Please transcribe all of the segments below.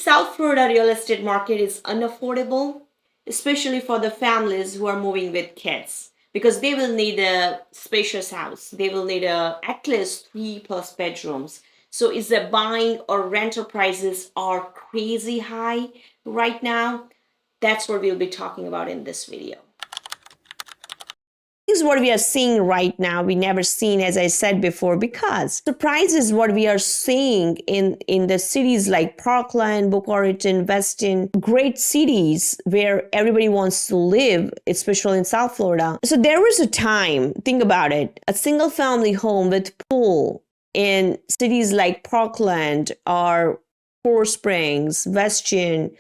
South Florida real estate market is unaffordable, especially for the families who are moving with kids, because they will need a spacious house. They will need at least 3+ bedrooms. So is the buying or rental prices are crazy high right now? That's what we'll be talking about in this video. This is what we are seeing right now. We never seen, as I said before, because the price is what we are seeing in the cities like Parkland, Boca Raton, Weston, great cities where everybody wants to live, especially in South Florida. So there was a time, think about it, a single family home with pool in cities like Parkland or Four Springs, Weston,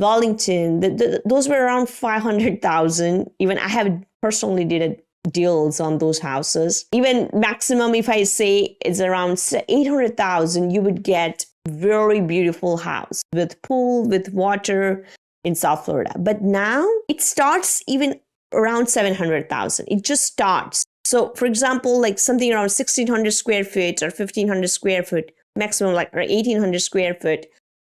Wellington, those were around 500,000. Even I have personally did deals on those houses. Even maximum, if I say, is around 800,000, you would get very beautiful house with pool, with water in South Florida. But now it starts even around 700,000. It just starts. So for example, like something around 1,600 square feet or 1,500 square foot, maximum like 1,800 square foot,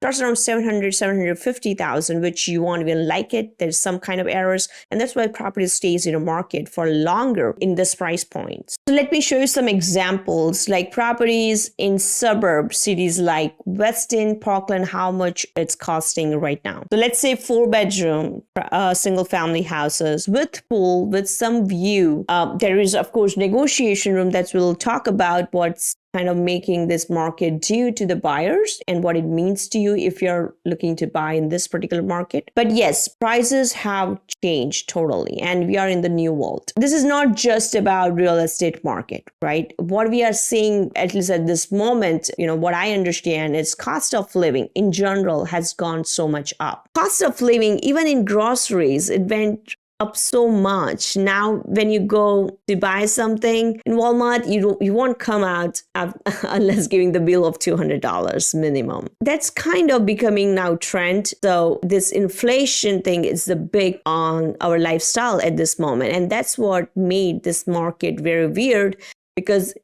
starts around 700, 750,000, which you won't even like it. There's some kind of errors. And that's why property stays in a market for longer in this price point. So let me show you some examples, like properties in suburb cities like Weston, Parkland, how much it's costing right now. So let's say 4-bedroom single family houses with pool, with some view. There is, of course, negotiation room that we'll talk about what's kind of making this market due to the buyers and what it means to you if you're looking to buy in this particular market. But yes, prices have changed totally, and we are in the new world. This is not just about real estate market, right? What we are seeing, at least at this moment, what I understand is cost of living in general has gone so much up. Cost of living, even in groceries, it went up so much. Now, when you go to buy something in Walmart, you won't come out unless giving the bill of $200 minimum. That's kind of becoming now trend. So this inflation thing is the big on our lifestyle at this moment. And that's what made this market very weird, because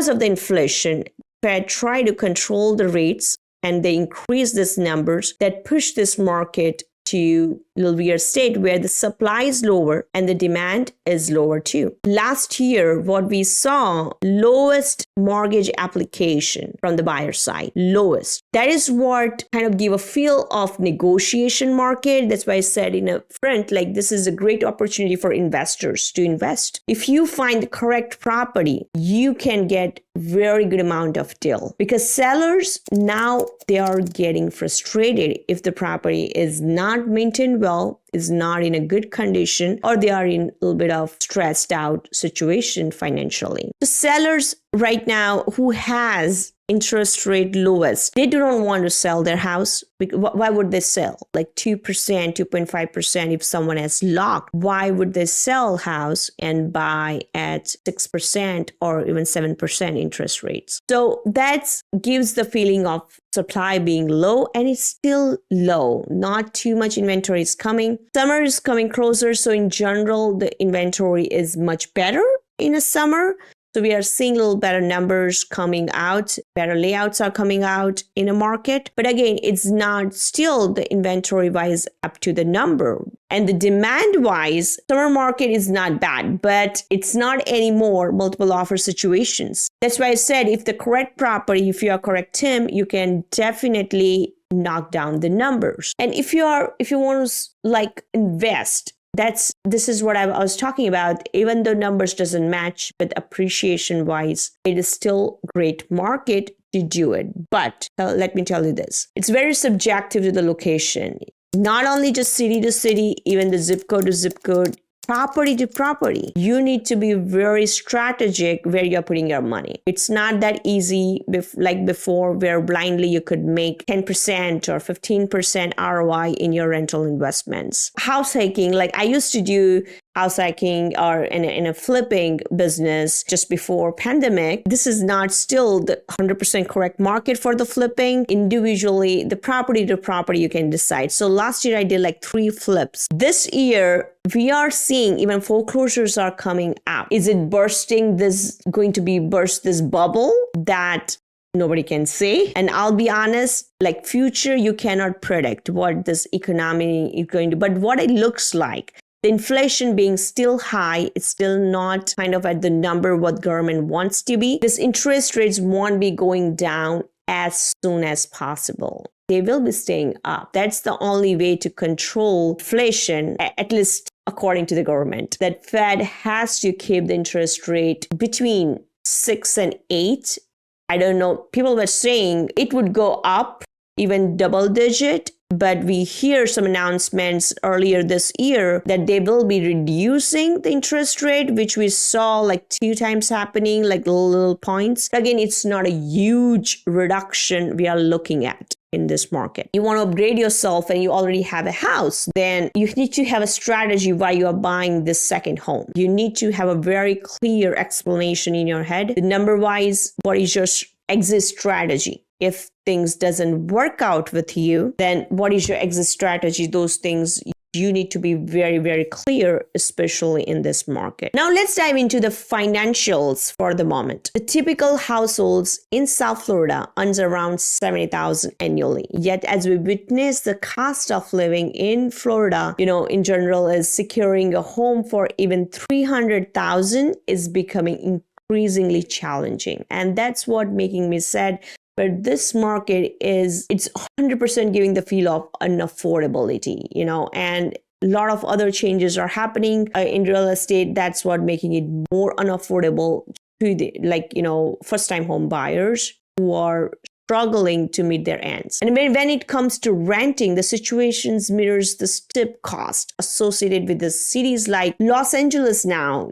of the inflation, Fed tried to control the rates and they increased these numbers that push this market to a little weird state where the supply is lower and the demand is lower too. Last year, what we saw, lowest mortgage application from the buyer side, lowest. That is what kind of give a feel of negotiation market. That's why I said in a front, like this is a great opportunity for investors to invest. If you find the correct property, you can get very good amount of deal, because sellers now they are getting frustrated if the property is not maintained well, is not in a good condition, or they are in a little bit of stressed out situation financially. The sellers right now who has interest rate lowest, they do not want to sell their house. Why would they sell? Like 2%, 2.5% if someone has locked. Why would they sell house and buy at 6% or even 7% interest rates? So that gives the feeling of supply being low, and it's still low. Not too much inventory is coming. Summer is coming closer. So in general, the inventory is much better in a summer. So we are seeing a little better numbers coming out, better layouts are coming out in a market. But again, it's not still the inventory wise up to the number. And the demand wise, summer market is not bad, but it's not anymore multiple offer situations. That's why I said if the correct property, if you are correct team, you can definitely knock down the numbers. And if you want to like invest, this is what I was talking about. Even though numbers doesn't match, but appreciation wise, it is still great market to do it. But let me tell you this, it's very subjective to the location. Not only just city to city, even the zip code to zip code, property to property. You need to be very strategic where you're putting your money. It's not that easy like before, where blindly you could make 10% or 15% ROI in your rental investments. House hacking, like I used to do house hacking or in a flipping business just before pandemic. This is not still the 100% correct market for the flipping. Individually, the property to property you can decide. So last year I did like 3 flips. This year we are seeing even foreclosures are coming out. Is it going to burst this bubble that nobody can say. And I'll be honest, like future, you cannot predict what this economy is going to, but what it looks like, the inflation being still high, it's still not kind of at the number what government wants to be. This interest rates won't be going down as soon as possible. They will be staying up. That's the only way to control inflation, at least according to the government. That Fed has to keep the interest rate between 6 and 8. I don't know. People were saying it would go up, even double digit. But we hear some announcements earlier this year that they will be reducing the interest rate, which we saw like 2 times happening, like little points. Again, it's not a huge reduction we are looking at in this market. You want to upgrade yourself and you already have a house, then you need to have a strategy why you are buying this second home. You need to have a very clear explanation in your head. The number wise, what is your exit strategy? If things doesn't work out with you, then what is your exit strategy? Those things you need to be very, very clear, especially in this market. Now let's dive into the financials for the moment. The typical households in South Florida earns around $70,000 annually. Yet as we witness the cost of living in Florida, in general is securing a home for even $300,000 is becoming increasingly challenging. And that's what making me sad. But this market it's 100% giving the feel of unaffordability, and a lot of other changes are happening in real estate. That's what making it more unaffordable to the, first-time home buyers who are struggling to meet their ends. And when it comes to renting, the situations mirrors the steep cost associated with the cities like Los Angeles now,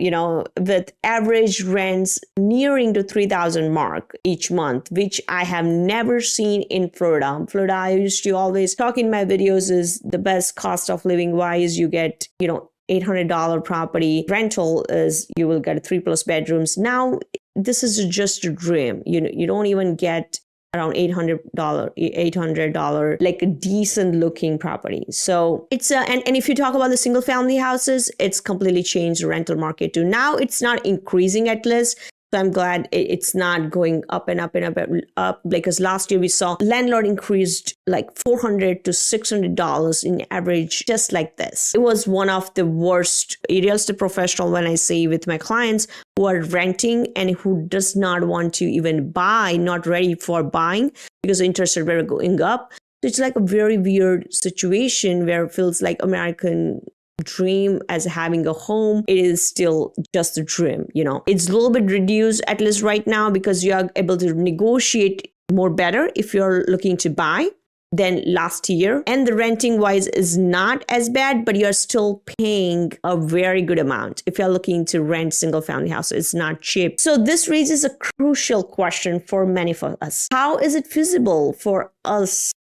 with average rents nearing the $3,000 mark each month, which I have never seen in Florida. Florida, I used to always talk in my videos, is the best cost of living wise. You get, $800 property rental is you will get 3+ bedrooms. Now, this is just a dream. You don't even get around $800, like a decent looking property. So it's and if you talk about the single family houses, it's completely changed the rental market too. Now it's not increasing at least. So I'm glad it's not going up and up and up and up, because last year we saw landlord increased like $400 to $600 in average, just like this. It was one of the worst. Real estate professional, when I say with my clients who are renting and who does not want to even buy, not ready for buying because interest rates were going up. So it's like a very weird situation where it feels like American dream as having a home, it is still just a dream. It's a little bit reduced, at least right now, because you are able to negotiate more better if you're looking to buy than last year. And the renting wise is not as bad, but you're still paying a very good amount. If you're looking to rent single family house, it's not cheap. So this raises a crucial question for many of us. How is it feasible for us,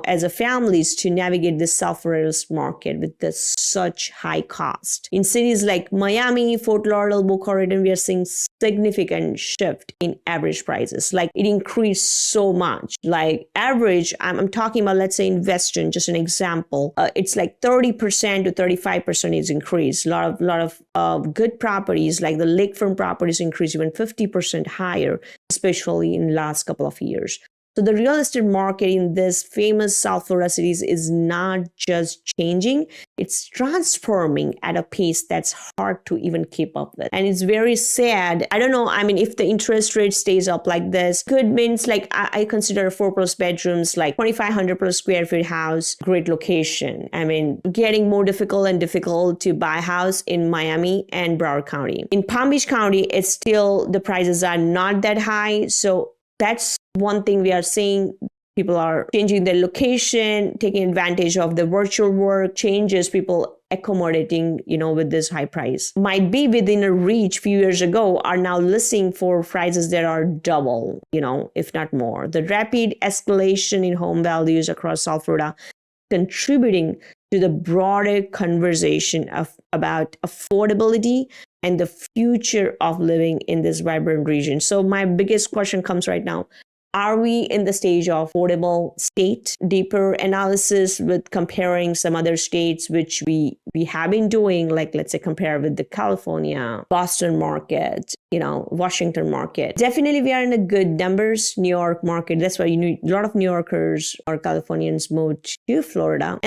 as a families to navigate the South Florida market with such high cost? In cities like Miami, Fort Lauderdale, Boca Raton, we are seeing significant shift in average prices. Like it increased so much. Like average, I'm talking about, let's say in Weston, just an example, it's like 30% to 35% is increased. A lot of good properties like the lakefront properties increase even 50% higher, especially in the last couple of years. So the real estate market in this famous South Florida cities is not just changing, it's transforming at a pace that's hard to even keep up with. And it's very sad. I don't know, if the interest rate stays up like this, could means like I consider 4+ bedrooms, like 2,500+ square feet house, great location. Getting more difficult and difficult to buy a house in Miami and Broward County. In Palm Beach County, it's still, the prices are not that high. So that's one thing we are seeing. People are changing their location, taking advantage of the virtual work changes, people accommodating, with this high price. Might be within a reach few years ago are now listing for prices that are double, if not more. The rapid escalation in home values across South Florida contributing to the broader conversation about affordability and the future of living in this vibrant region. So my biggest question comes right now. Are we in the stage of affordable state? Deeper analysis with comparing some other states, which we have been doing, like let's say compare with the California, Boston market, Washington market. Definitely we are in a good numbers. New York market, that's why a lot of New Yorkers or Californians moved to Florida. And